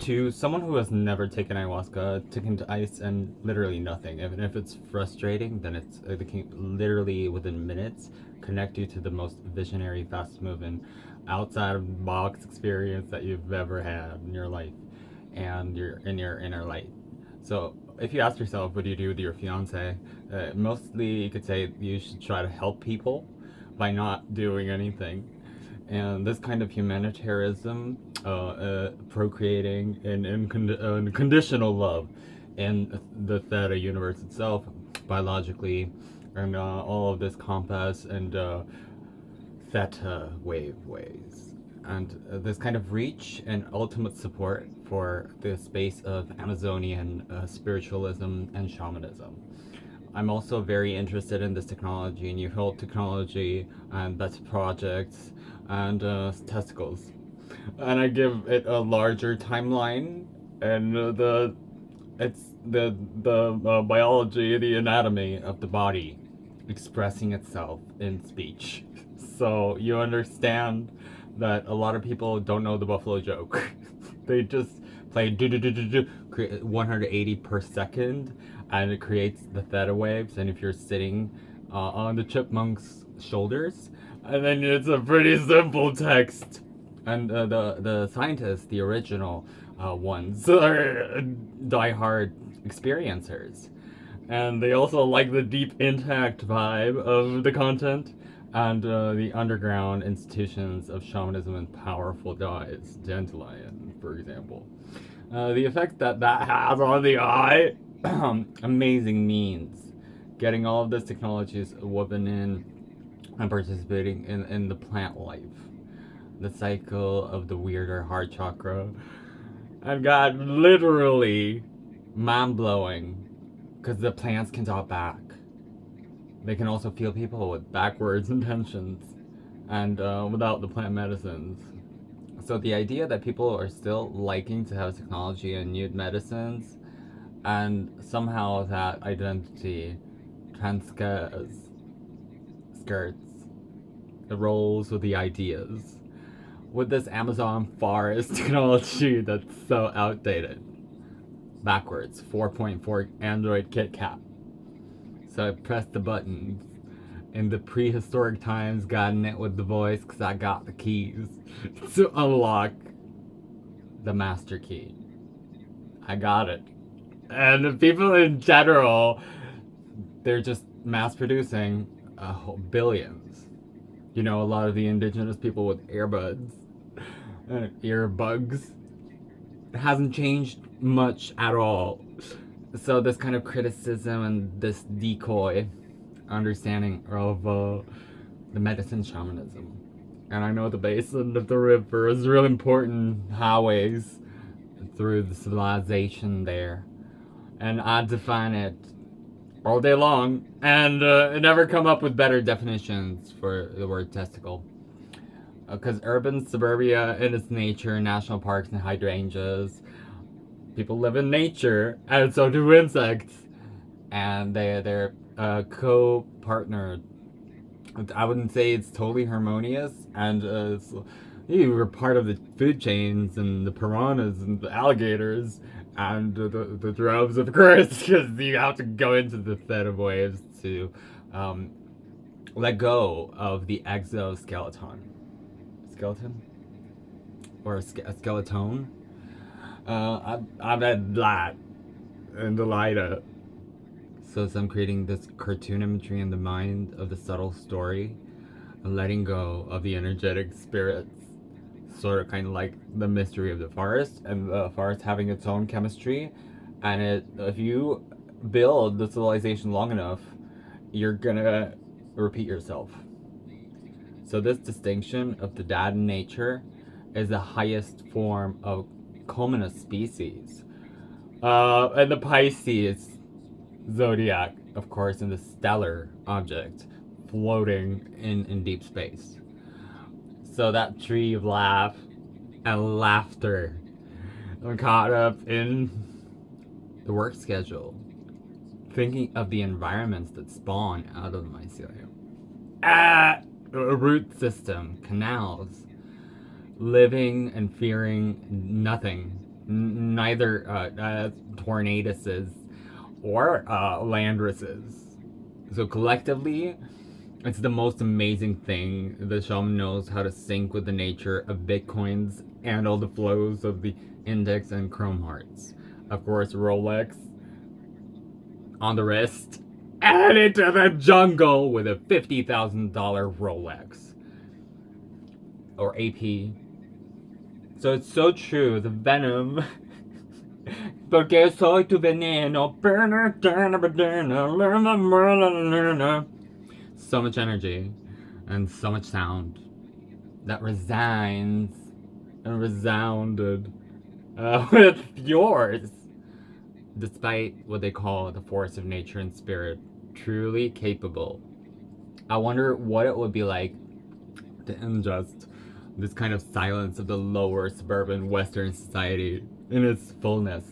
To someone who has never taken ayahuasca, taken to ice and literally nothing, even if it's frustrating, then it can literally within minutes connect you to the most visionary, fast moving, outside of the box experience that you've ever had in your life and you're in your inner light. So if you ask yourself, what do you do with your fiance? Mostly you could say you should try to help people by not doing anything. And this kind of humanitarianism, procreating, and conditional love in the theta universe itself, biologically, and all of this compass and theta ways. And this kind of reach and ultimate support for the space of Amazonian spiritualism and shamanism. I'm also very interested in this technology, new health technology, and best projects, and testicles. And I give it a larger timeline, and it's the biology, the anatomy of the body, expressing itself in speech. So you understand that a lot of people don't know the buffalo joke. They just play 180 per second, and it creates the theta waves. And if you're sitting on the chipmunk's shoulders, and then it's a pretty simple text. And the scientists, the original ones, are diehard experiencers, and they also like the deep intact vibe of the content and the underground institutions of shamanism and powerful dyes, dandelion, for example. The effect that has on the eye, amazing means. Getting all of this technologies woven in and participating in the plant life, the cycle of the weirder heart chakra. And got literally mind blowing because the plants can talk back. They can also feel people with backwards intentions and without the plant medicines. So the idea that people are still liking to have technology and new medicines, and somehow that identity skirts the roles with the ideas with this Amazon forest technology that's so outdated. Backwards, 4.4 Android KitKat. So I pressed the buttons in the prehistoric times, gotten it with the voice because I got the keys to unlock the master key. I got it. And the people in general, they're just mass producing billions. You know, a lot of the indigenous people with earbuds, earbugs, it hasn't changed much at all. So this kind of criticism and this decoy understanding of the medicine shamanism. And I know the basin of the river is really important highways through the civilization there. And I define it all day long, and never come up with better definitions for the word testicle. Because urban suburbia in its nature, national parks and hydrangeas, people live in nature, and so do insects. And they're co-partnered. I wouldn't say it's totally harmonious, and you were part of the food chains and the piranhas and the alligators and the droves, of course, because you have to go into the theta waves to let go of the exoskeleton. Skeleton? Or a skeleton? I've had that and the lighter. So as I'm creating this cartoon imagery in the mind of the subtle story, and letting go of the energetic spirits, sort of kind of like the mystery of the forest, and the forest having its own chemistry, and if you build the civilization long enough, you're gonna repeat yourself. So this distinction of the dad in nature is the highest form of common species. And the Pisces zodiac, of course, in the stellar object floating in deep space. So that tree of laugh and laughter. I'm caught up in the work schedule, thinking of the environments that spawn out of the mycelium. A root system, canals, living and fearing nothing neither tornadoes or landresses. So collectively, it's the most amazing thing. The shaman knows how to sync with the nature of bitcoins and all the flows of the index and chrome hearts. Of course, Rolex on the wrist and into the jungle with a $50,000 Rolex or AP. So it's so true. The venom. Porque soy tu veneno. So much energy and so much sound that resounds and resounded with yours, despite what they call the force of nature and spirit, truly capable. I wonder what it would be like to ingest this kind of silence of the lower suburban Western society in its fullness.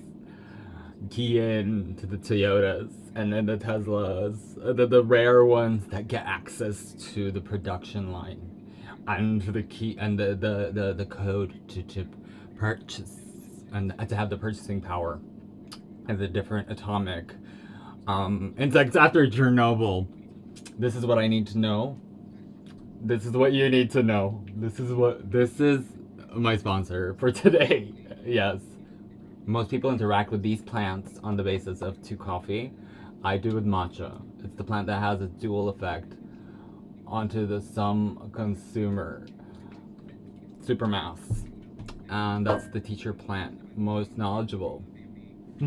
Key in to the Toyotas and then the Teslas, the rare ones that get access to the production line and the key and the code to purchase and to have the purchasing power and the different atomic insects after Chernobyl. This is what I need to know. This is what you need to know. This is my sponsor for today. Yes. Most people interact with these plants on the basis of 2 coffee. I do with matcha. It's the plant that has a dual effect onto the some consumer supermass. And that's the teacher plant, most knowledgeable.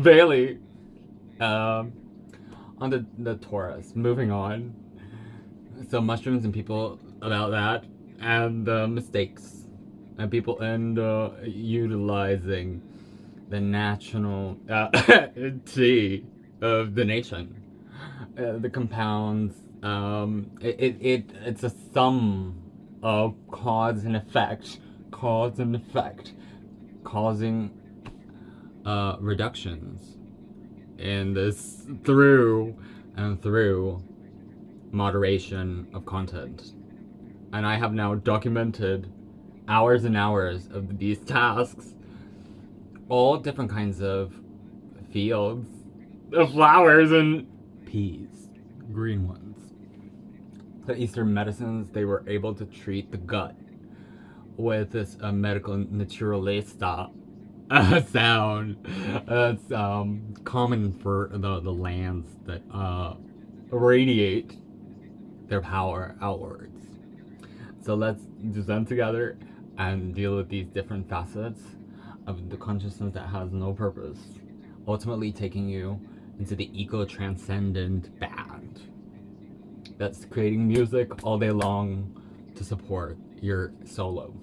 Bailey. On the Taurus. Moving on. So mushrooms and people about that. And mistakes. And people end utilizing the national tea of the nation. The compounds, it's a sum of cause and effect, causing reductions in this through moderation of content. And I have now documented hours and hours of these tasks, all different kinds of fields, of flowers and peas, green ones. The Eastern medicines, they were able to treat the gut with this medical naturalista sound that's common for the lands that radiate their power outwards. So let's do them together and deal with these different facets of the consciousness that has no purpose, ultimately taking you into the eco-transcendent band that's creating music all day long to support your solo.